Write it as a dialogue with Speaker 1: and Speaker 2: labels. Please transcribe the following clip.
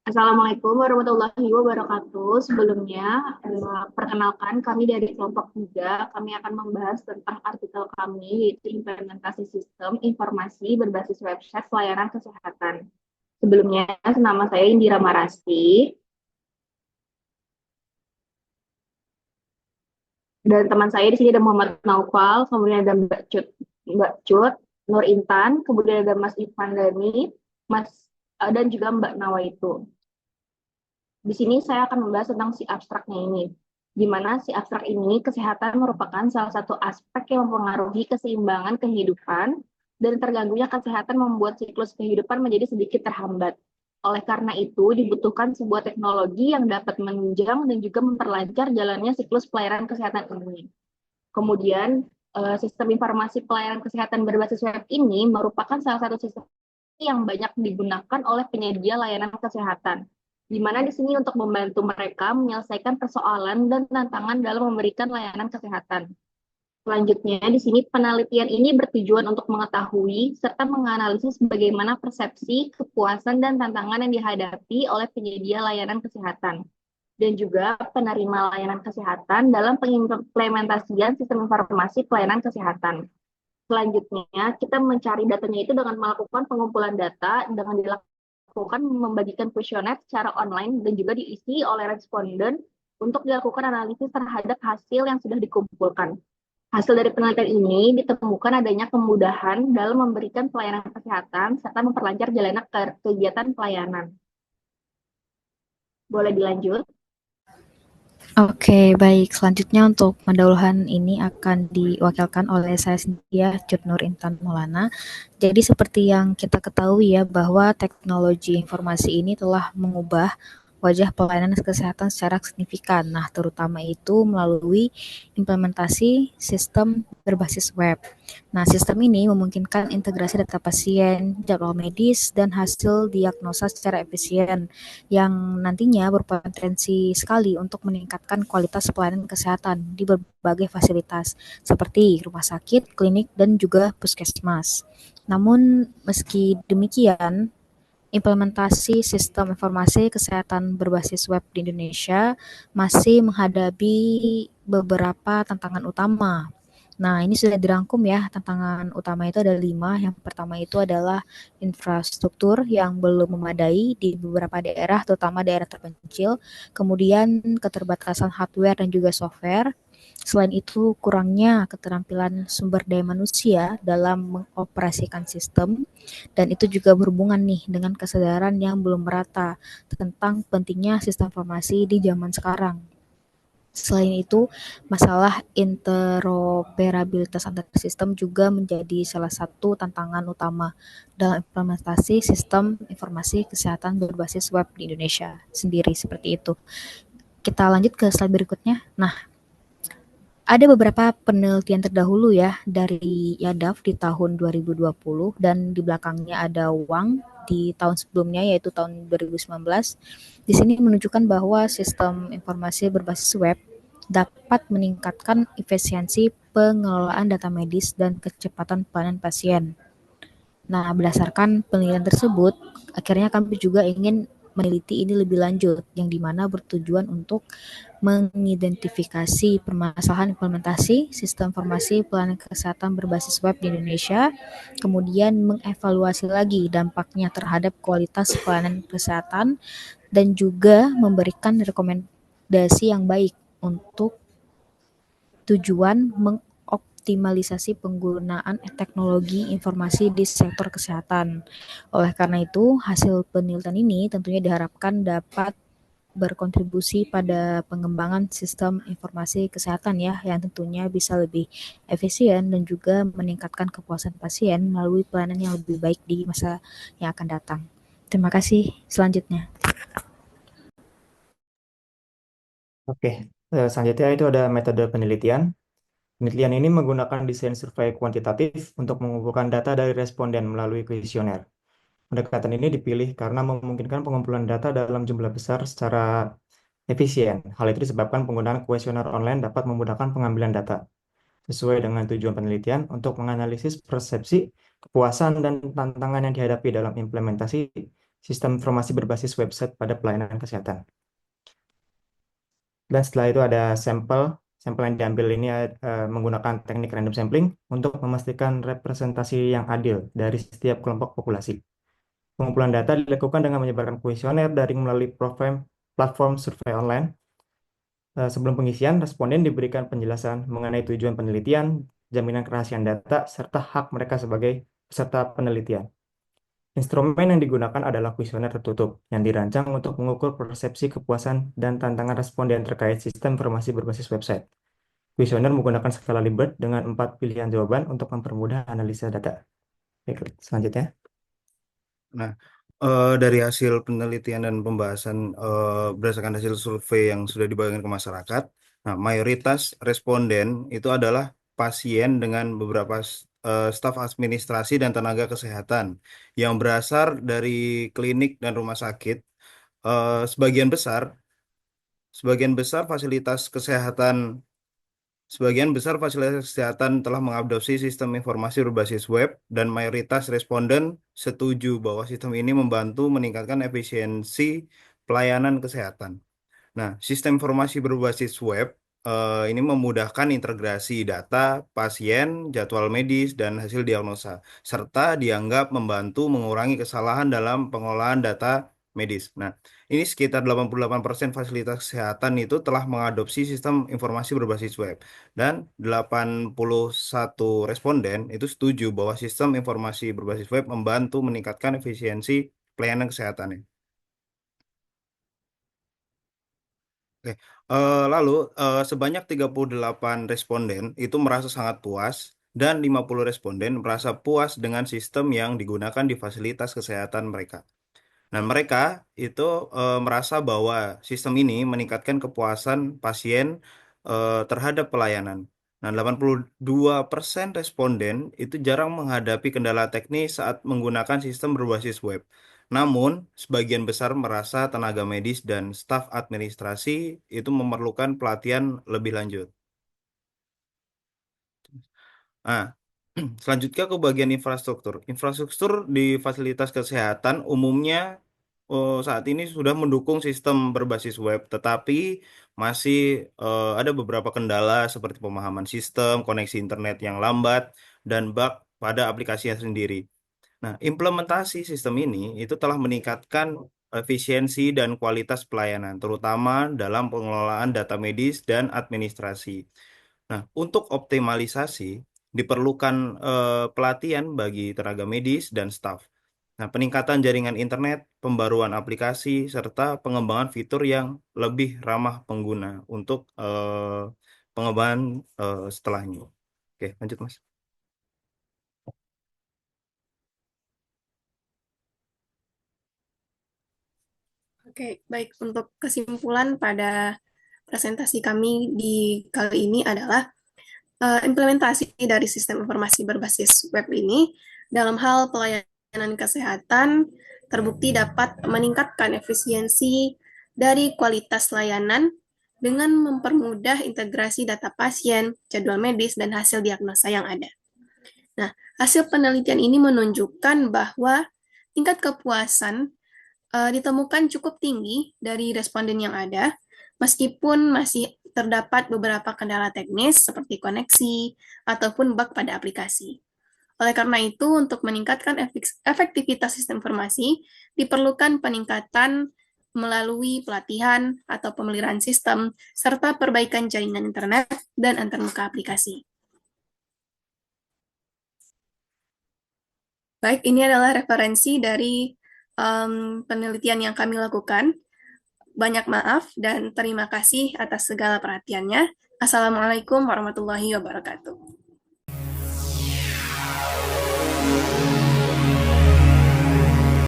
Speaker 1: Assalamualaikum warahmatullahi wabarakatuh. Sebelumnya, perkenalkan kami dari kelompok 3. Kami akan membahas tentang artikel kami, yaitu implementasi sistem informasi berbasis website pelayanan kesehatan. Sebelumnya, nama saya Indira Marasti, dan teman saya di sini ada Muhammad Naufal, kemudian ada Mbak Cut, Nur Intan, kemudian ada Mas Ivan Dani, Mas dan juga Mbak Nawa itu. Di sini saya akan membahas tentang si abstraknya ini. Di mana si abstrak ini kesehatan merupakan salah satu aspek yang mempengaruhi keseimbangan kehidupan dan terganggunya kesehatan membuat siklus kehidupan menjadi sedikit terhambat. Oleh karena itu, dibutuhkan sebuah teknologi yang dapat menunjang dan juga memperlancar jalannya siklus pelayanan kesehatan ini. Kemudian, sistem informasi pelayanan kesehatan berbasis web ini merupakan salah satu sistem yang banyak digunakan oleh penyedia layanan kesehatan, di mana di sini untuk membantu mereka menyelesaikan persoalan dan tantangan dalam memberikan layanan kesehatan. Selanjutnya, di sini penelitian ini bertujuan untuk mengetahui serta menganalisis bagaimana persepsi, kepuasan, dan tantangan yang dihadapi oleh penyedia layanan kesehatan dan juga penerima layanan kesehatan dalam pengimplementasian sistem informasi pelayanan kesehatan. Selanjutnya, kita mencari datanya itu dengan melakukan pengumpulan data, dengan dilakukan membagikan kuesioner secara online dan juga diisi oleh responden untuk dilakukan analisis terhadap hasil yang sudah dikumpulkan. Hasil dari penelitian ini ditemukan adanya kemudahan dalam memberikan pelayanan kesehatan serta memperlancar jalannya kegiatan pelayanan. Boleh dilanjut?
Speaker 2: Oke, baik. Selanjutnya untuk pendahuluan ini akan diwakilkan oleh saya sendiri ya, Cut Nur Intan Maulana. Jadi seperti yang kita ketahui ya bahwa teknologi informasi ini telah mengubah wajah pelayanan kesehatan secara signifikan. Nah, terutama itu melalui implementasi sistem berbasis web. Nah, sistem ini memungkinkan integrasi data pasien, jadwal medis, dan hasil diagnosa secara efisien yang nantinya berpotensi sekali untuk meningkatkan kualitas pelayanan kesehatan di berbagai fasilitas seperti rumah sakit, klinik, dan juga puskesmas. Namun, meski demikian, implementasi sistem informasi kesehatan berbasis web di Indonesia masih menghadapi beberapa tantangan utama. Nah, ini sudah dirangkum ya, tantangan utama itu ada 5. Yang pertama itu adalah infrastruktur yang belum memadai di beberapa daerah, terutama daerah terpencil. Kemudian keterbatasan hardware dan juga software. Selain itu, kurangnya keterampilan sumber daya manusia dalam mengoperasikan sistem, dan itu juga berhubungan nih dengan kesadaran yang belum merata tentang pentingnya sistem informasi di zaman sekarang. Selain itu, masalah interoperabilitas antar sistem juga menjadi salah satu tantangan utama dalam implementasi sistem informasi kesehatan berbasis web di Indonesia sendiri seperti itu. Kita lanjut ke slide berikutnya. Nah, ada beberapa penelitian terdahulu ya dari Yadaf di tahun 2020 dan di belakangnya ada Wang di tahun sebelumnya yaitu tahun 2019. Di sini menunjukkan bahwa sistem informasi berbasis web dapat meningkatkan efisiensi pengelolaan data medis dan kecepatan pelayanan pasien. Nah, berdasarkan penelitian tersebut, akhirnya kami juga ingin meneliti ini lebih lanjut, yang dimana bertujuan untuk mengidentifikasi permasalahan implementasi sistem informasi pelayanan kesehatan berbasis web di Indonesia, kemudian mengevaluasi lagi dampaknya terhadap kualitas pelayanan kesehatan, dan juga memberikan rekomendasi yang baik untuk tujuan mengoptimalisasi penggunaan teknologi informasi di sektor kesehatan. Oleh karena itu, hasil penelitian ini tentunya diharapkan dapat berkontribusi pada pengembangan sistem informasi kesehatan ya, yang tentunya bisa lebih efisien dan juga meningkatkan kepuasan pasien melalui pelayanan yang lebih baik di masa yang akan datang. Terima kasih. Selanjutnya.
Speaker 3: Oke, selanjutnya itu ada metode penelitian. Penelitian ini menggunakan desain survei kuantitatif untuk mengumpulkan data dari responden melalui kuesioner. Pendekatan ini dipilih karena memungkinkan pengumpulan data dalam jumlah besar secara efisien. Hal itu disebabkan penggunaan kuesioner online dapat memudahkan pengambilan data sesuai dengan tujuan penelitian untuk menganalisis persepsi, kepuasan, dan tantangan yang dihadapi dalam implementasi sistem informasi berbasis website pada pelayanan kesehatan. Dan setelah itu ada sampel yang diambil ini menggunakan teknik random sampling untuk memastikan representasi yang adil dari setiap kelompok populasi. Pengumpulan data dilakukan dengan menyebarkan kuesioner daring melalui platform survei online. Sebelum pengisian, responden diberikan penjelasan mengenai tujuan penelitian, jaminan kerahasiaan data, serta hak mereka sebagai peserta penelitian. Instrumen yang digunakan adalah kuesioner tertutup yang dirancang untuk mengukur persepsi kepuasan dan tantangan responden terkait sistem informasi berbasis website. Kuesioner menggunakan skala Likert dengan 4 pilihan jawaban untuk mempermudah analisa data. Baik, selanjutnya.
Speaker 4: Nah, dari hasil penelitian dan pembahasan berdasarkan hasil survei yang sudah dibagikan ke masyarakat, nah mayoritas responden itu adalah pasien dengan beberapa staf administrasi dan tenaga kesehatan yang berasal dari klinik dan rumah sakit. Sebagian besar fasilitas kesehatan telah mengadopsi sistem informasi berbasis web dan mayoritas responden setuju bahwa sistem ini membantu meningkatkan efisiensi pelayanan kesehatan. Nah, sistem informasi berbasis web ini memudahkan integrasi data pasien, jadwal medis, dan hasil diagnosa, serta dianggap membantu mengurangi kesalahan dalam pengolahan data medis. Nah, ini sekitar 88% fasilitas kesehatan itu telah mengadopsi sistem informasi berbasis web, dan 81 responden itu setuju bahwa sistem informasi berbasis web membantu meningkatkan efisiensi pelayanan kesehatan. Oke, lalu sebanyak 38 responden itu merasa sangat puas dan 50 responden merasa puas dengan sistem yang digunakan di fasilitas kesehatan mereka. Nah, mereka itu merasa bahwa sistem ini meningkatkan kepuasan pasien terhadap pelayanan. Nah, 82% responden itu jarang menghadapi kendala teknis saat menggunakan sistem berbasis web. Namun, sebagian besar merasa tenaga medis dan staf administrasi itu memerlukan pelatihan lebih lanjut. Nah, selanjutnya ke bagian infrastruktur. Infrastruktur di fasilitas kesehatan umumnya saat ini sudah mendukung sistem berbasis web, tetapi masih ada beberapa kendala seperti pemahaman sistem, koneksi internet yang lambat, dan bug pada aplikasinya sendiri. Nah, implementasi sistem ini itu telah meningkatkan efisiensi dan kualitas pelayanan, terutama dalam pengelolaan data medis dan administrasi. Nah, untuk optimalisasi diperlukan pelatihan bagi tenaga medis dan staf. Nah, peningkatan jaringan internet, pembaruan aplikasi, serta pengembangan fitur yang lebih ramah pengguna untuk pengembangan setelahnya. Oke, lanjut Mas.
Speaker 5: Oke, baik. Untuk kesimpulan pada presentasi kami di kali ini adalah implementasi dari sistem informasi berbasis web ini dalam hal pelayanan kesehatan terbukti dapat meningkatkan efisiensi dari kualitas layanan dengan mempermudah integrasi data pasien, jadwal medis, dan hasil diagnosa yang ada. Nah, hasil penelitian ini menunjukkan bahwa tingkat kepuasan ditemukan cukup tinggi dari responden yang ada, meskipun masih terdapat beberapa kendala teknis seperti koneksi ataupun bug pada aplikasi. Oleh karena itu, untuk meningkatkan efektivitas sistem informasi, diperlukan peningkatan melalui pelatihan atau pemeliharaan sistem, serta perbaikan jaringan internet dan antarmuka aplikasi. Baik, ini adalah referensi dari penelitian yang kami lakukan. Banyak maaf dan terima kasih atas segala perhatiannya. Assalamualaikum warahmatullahi wabarakatuh.